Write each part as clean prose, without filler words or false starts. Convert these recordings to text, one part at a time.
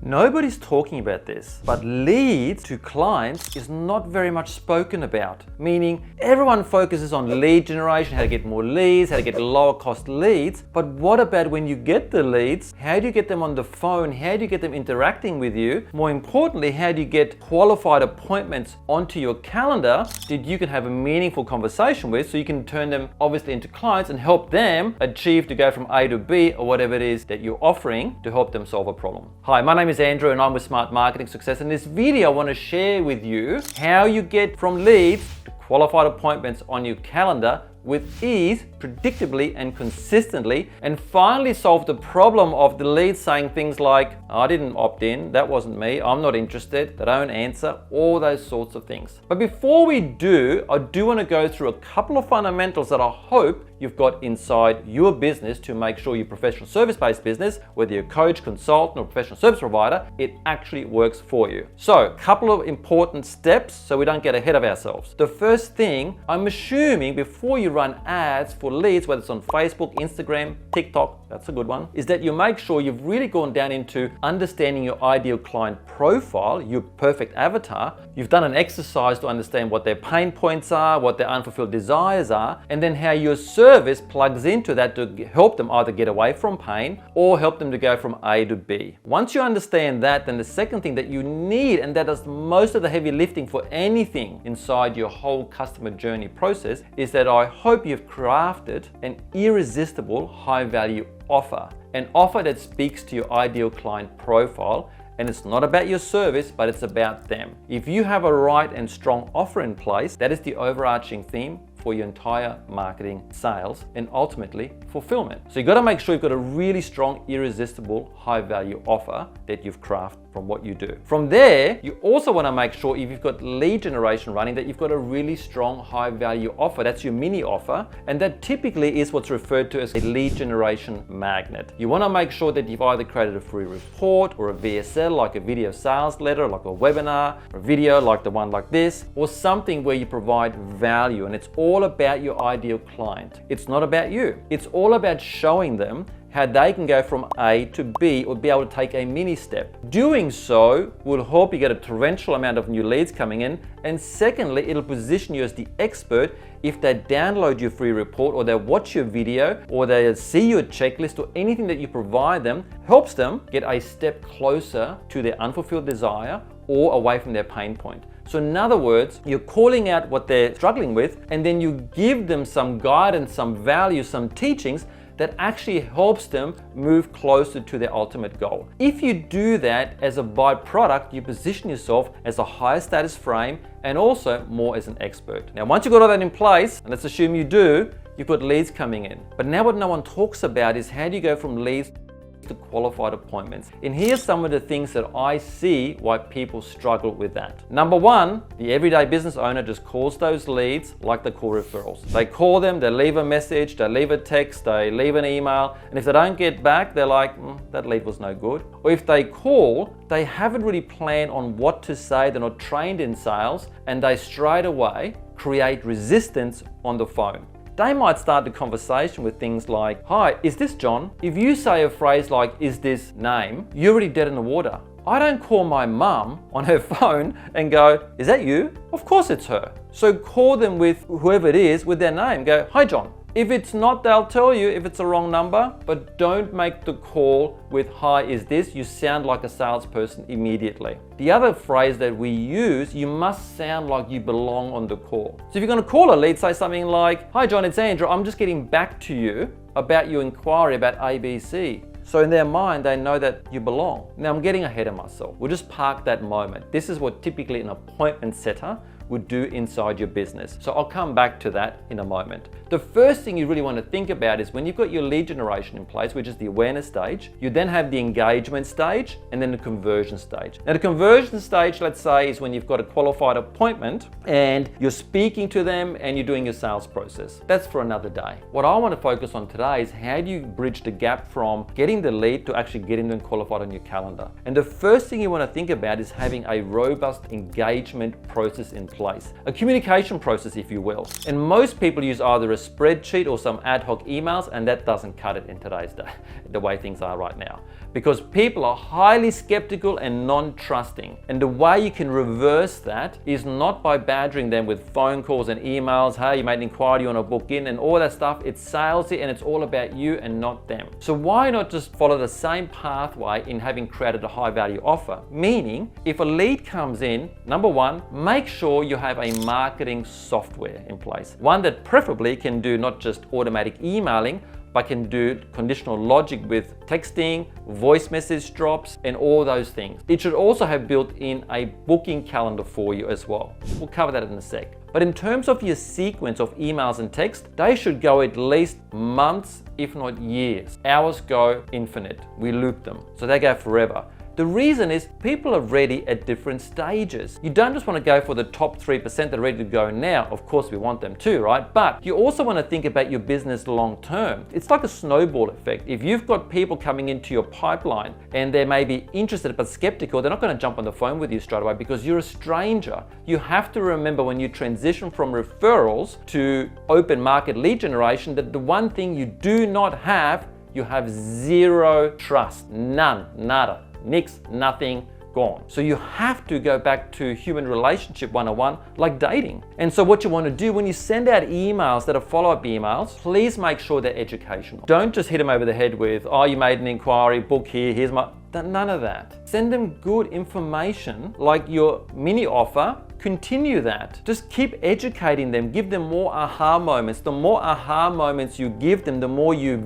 Nobody's talking about this, but leads to clients is not very much spoken about. Meaning everyone focuses on lead generation, how to get more leads, how to get lower cost leads. But what about when you get the leads? How do you get them on the phone? How do you get them interacting with you? More importantly, how do you get qualified appointments onto your calendar that you can have a meaningful conversation with, so you can turn them obviously into clients and help them achieve to go from A to B or whatever it is that you're offering to help them solve a problem. Hi, my name is Andrew and I'm with Smart Marketing Success. In this video, I want to share with you how you get from leads to qualified appointments on your calendar with ease, predictably and consistently, and finally solve the problem of the leads saying things like, I didn't opt in, that wasn't me, I'm not interested, they don't answer, all those sorts of things. But before we do, I do want to go through a couple of fundamentals that I hope you've got inside your business to make sure your professional service-based business, whether you're a coach, consultant, or professional service provider, it actually works for you. So, a couple of important steps so we don't get ahead of ourselves. The first thing, I'm assuming before you run ads for leads, whether it's on Facebook, Instagram, TikTok, that's a good one, is that you make sure you've really gone down into understanding your ideal client profile, your perfect avatar. You've done an exercise to understand what their pain points are, what their unfulfilled desires are, and then how your service plugs into that to help them either get away from pain or help them to go from A to B. Once you understand that, then the second thing that you need, and that does most of the heavy lifting for anything inside your whole customer journey process, is that I hope you've crafted an irresistible high-value offer. An offer that speaks to your ideal client profile, and it's not about your service, but it's about them. If you have a right and strong offer in place, that is the overarching theme for your entire marketing, sales, and ultimately fulfillment. So you've got to make sure you've got a really strong, irresistible, high-value offer that you've crafted from what you do. From there, you also want to make sure if you've got lead generation running, that you've got a really strong, high-value offer. That's your mini offer, and that typically is what's referred to as a lead generation magnet. You want to make sure that you've either created a free report or a VSL, like a video sales letter, like a webinar, or a video like the one like this, or something where you provide value, and it's all about your ideal client. It's not about you. It's all about showing them how they can go from A to B or be able to take a mini step. Doing so will help you get a torrential amount of new leads coming in, and secondly, it'll position you as the expert if they download your free report or they watch your video or they see your checklist, or anything that you provide them helps them get a step closer to their unfulfilled desire or away from their pain point. So in other words, you're calling out what they're struggling with, and then you give them some guidance, some value, some teachings that actually helps them move closer to their ultimate goal. If you do that as a byproduct, you position yourself as a higher status frame and also more as an expert. Now, once you've got all that in place, and let's assume you do, you've got leads coming in. But now what no one talks about is how do you go from leads to qualified appointments. And here's some of the things that I see why people struggle with that. Number one, the everyday business owner just calls those leads like they call referrals. They call them, they leave a message, they leave a text, they leave an email, and if they don't get back, they're like, that lead was no good. Or if they call, they haven't really planned on what to say, they're not trained in sales, and they straight away create resistance on the phone. They might start the conversation with things like, hi, is this John? If you say a phrase like, is this name, you're already dead in the water. I don't call my mum on her phone and go, is that you? Of course it's her. So call them with whoever it is with their name. Go, hi John. If it's not, they'll tell you if it's a wrong number, but don't make the call with, hi, is this? You sound like a salesperson immediately. The other phrase that we use, you must sound like you belong on the call. So if you're gonna call a lead, say something like, hi John, it's Andrew. I'm just getting back to you about your inquiry about ABC. So in their mind, they know that you belong. Now I'm getting ahead of myself. We'll just park that moment. This is what typically an appointment setter would do inside your business. So I'll come back to that in a moment. The first thing you really want to think about is when you've got your lead generation in place, which is the awareness stage, you then have the engagement stage and then the conversion stage. Now the conversion stage, let's say, is when you've got a qualified appointment and you're speaking to them and you're doing your sales process. That's for another day. What I want to focus on today is how do you bridge the gap from getting the lead to actually getting them qualified on your calendar. And the first thing you want to think about is having a robust engagement process in place. A communication process, if you will. And most people use either a spreadsheet or some ad hoc emails, and that doesn't cut it in today's day, the way things are right now. Because people are highly skeptical and non-trusting. And the way you can reverse that is not by badgering them with phone calls and emails, hey, you made an inquiry, you want to book in, and all that stuff. It's salesy and it's all about you and not them. So why not just follow the same pathway in having created a high value offer? Meaning, if a lead comes in, number one, make sure you have a marketing software in place. One that preferably can do not just automatic emailing, but can do conditional logic with texting, voice message drops, and all those things. It should also have built in a booking calendar for you as well. We'll cover that in a sec. But in terms of your sequence of emails and text, they should go at least months, if not years. Ours go infinite. We loop them, so they go forever. The reason is people are ready at different stages. You don't just want to go for the top 3% that are ready to go now. Of course, we want them too, right? But you also want to think about your business long term. It's like a snowball effect. If you've got people coming into your pipeline and they may be interested but skeptical, they're not going to jump on the phone with you straight away because you're a stranger. You have to remember when you transition from referrals to open market lead generation that the one thing you do not have, you have zero trust. None, nada. Nix, nothing, gone. So you have to go back to human relationship 101, like dating. And so what you want to do when you send out emails that are follow-up emails, please make sure they're educational. Don't just hit them over the head with, oh, you made an inquiry, book here, here's my... None of that. Send them good information like your mini offer. Continue that. Just keep educating them. Give them more aha moments. The more aha moments you give them, the more you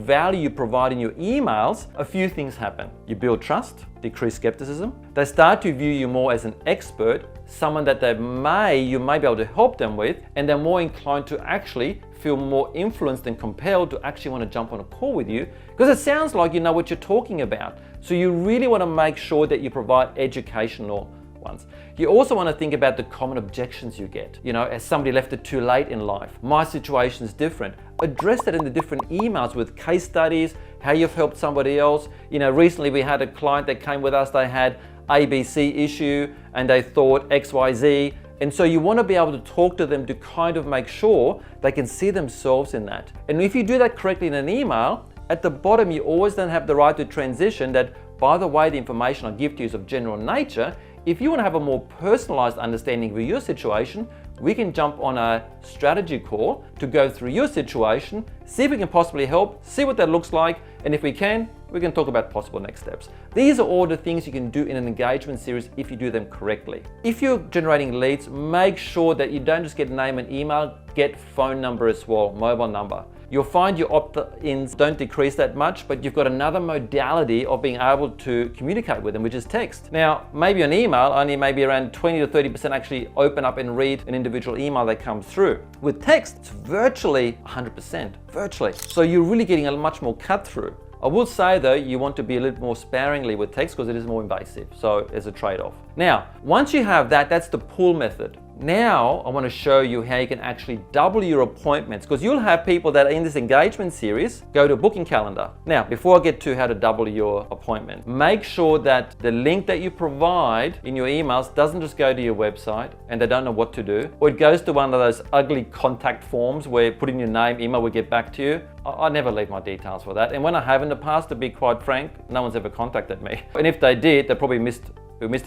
provide in your emails, a few things happen. You build trust, decrease skepticism. They start to view you more as an expert, someone that you may be able to help them with, and they're more inclined to actually feel more influenced and compelled to actually want to jump on a call with you because it sounds like you know what you're talking about. So you really want to make sure that you provide educational ones. You also want to think about the common objections you get. You know, as somebody left it too late in life, my situation is different. Address that in the different emails with case studies, how you've helped somebody else. You know, recently we had a client that came with us, they had ABC issue and they thought XYZ. And so you want to be able to talk to them to kind of make sure they can see themselves in that. And if you do that correctly in an email, at the bottom you always then have the right to transition that, by the way, the information I give to you is of general nature. If you want to have a more personalized understanding of your situation, we can jump on a strategy call to go through your situation, see if we can possibly help, see what that looks like, and if we can talk about possible next steps. These are all the things you can do in an engagement series if you do them correctly. If you're generating leads, make sure that you don't just get name and email, get phone number as well, mobile number. You'll find your opt-ins don't decrease that much, but you've got another modality of being able to communicate with them, which is text. Now, maybe an email, only maybe around 20 to 30% actually open up and read an individual email that comes through. With text, it's virtually 100%, virtually. So you're really getting a much more cut through. I will say though, you want to be a little more sparingly with text because it is more invasive. So there's a trade-off. Now, once you have that, that's the pull method. Now, I want to show you how you can actually double your appointments because you'll have people that are in this engagement series go to a booking calendar. Now, before I get to how to double your appointment, make sure that the link that you provide in your emails doesn't just go to your website and they don't know what to do, or it goes to one of those ugly contact forms where you put in your name, email will get back to you. I never leave my details for that. And when I have in the past, to be quite frank, no one's ever contacted me. And if they did, they probably missed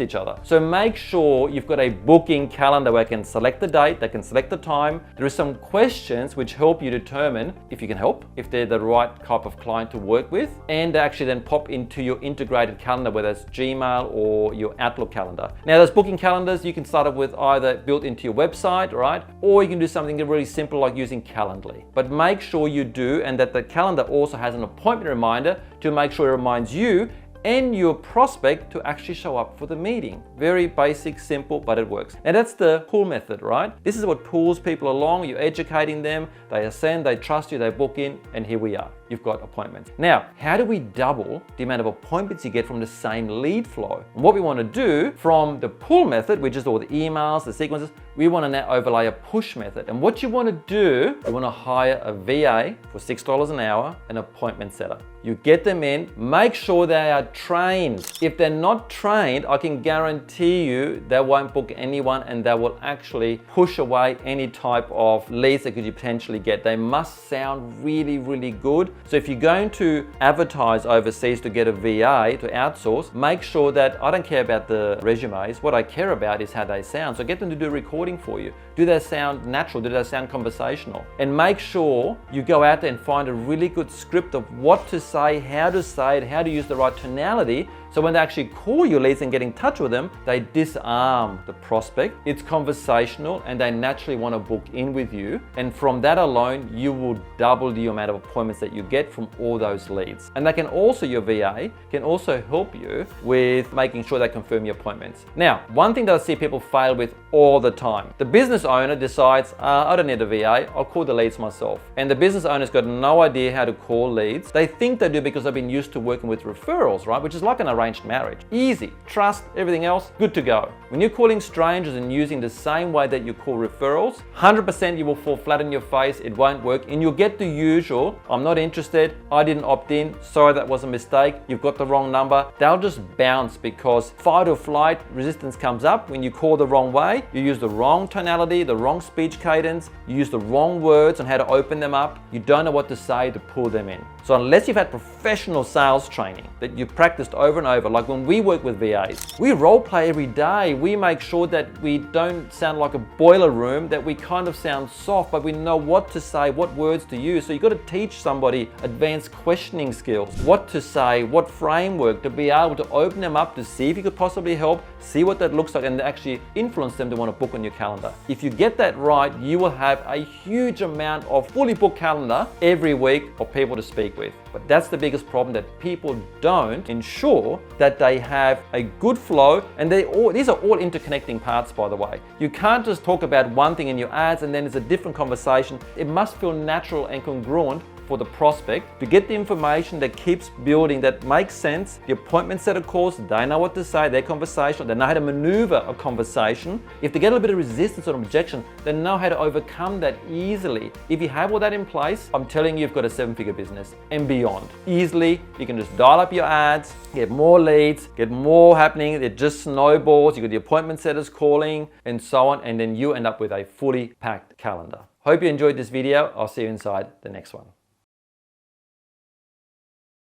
each other. So make sure you've got a booking calendar where I can select the date, they can select the time. There are some questions which help you determine if you can help, if they're the right type of client to work with, and they actually then pop into your integrated calendar, whether it's Gmail or your Outlook calendar. Now, those booking calendars, you can start off with either built into your website, right? Or you can do something really simple like using Calendly. But make sure you do, and that the calendar also has an appointment reminder to make sure it reminds you and your prospect to actually show up for the meeting. Very basic, simple, but it works. And that's the pull method, right? This is what pulls people along. You're educating them, they ascend, they trust you, they book in, and here we are. you've got appointments. Now, how do we double the amount of appointments you get from the same lead flow? And what we want to do from the pull method, which is all the emails, the sequences, we want to now overlay a push method. And what you want to do, you want to hire a VA for $6 an hour, an appointment setter. You get them in, make sure they are trained. If they're not trained, I can guarantee you they won't book anyone and they will actually push away any type of leads that could you potentially get. They must sound really, really good. So if you're going to advertise overseas to get a VA to outsource, make sure that, I don't care about the resumes, what I care about is how they sound. So get them to do a recording for you. Do they sound natural? Do they sound conversational? And make sure you go out there and find a really good script of what to say, how to say it, how to use the right tonality, so when they actually call your leads and get in touch with them, they disarm the prospect. It's conversational and they naturally want to book in with you. And from that alone, you will double the amount of appointments that you get from all those leads. And they can also, your VA can also help you with making sure they confirm your appointments. Now, one thing that I see people fail with all the time, the business owner decides, I don't need a VA, I'll call the leads myself. And the business owner's got no idea how to call leads. They think they do because they've been used to working with referrals, right? Which is like an arranged marriage. Easy, trust, everything else, good to go. When you're calling strangers and using the same way that you call referrals, 100% you will fall flat on your face, it won't work, and you'll get the usual, I'm not interested, I didn't opt in, sorry that was a mistake, you've got the wrong number. They'll just bounce because fight or flight resistance comes up when you call the wrong way, you use the wrong tonality, the wrong speech cadence, you use the wrong words on how to open them up, you don't know what to say to pull them in. So unless you've had professional sales training that you've practiced over and over, like when we work with VAs, we role play every day. We make sure that we don't sound like a boiler room, that we kind of sound soft, but we know what to say, what words to use. So you've got to teach somebody advanced questioning skills, what to say, what framework, to be able to open them up to see if you could possibly help, see what that looks like, and actually influence them to want to book on your calendar. If you get that right, you will have a huge amount of fully booked calendar every week of people to speak with. But that's the biggest problem, that people don't ensure that they have a good flow, and these are all interconnecting parts, by the way. You can't just talk about one thing in your ads and then it's a different conversation. It must feel natural and congruent for the prospect to get the information that keeps building, that makes sense. The appointment setter calls, they know what to say, they're conversational, they know how to maneuver a conversation. If they get a little bit of resistance or objection, they know how to overcome that easily. If you have all that in place, I'm telling you, you've got a 7-figure business and beyond. Easily, you can just dial up your ads, get more leads, get more happening, it just snowballs, you got the appointment setters calling and so on, and then you end up with a fully packed calendar. Hope you enjoyed this video. I'll see you inside the next one.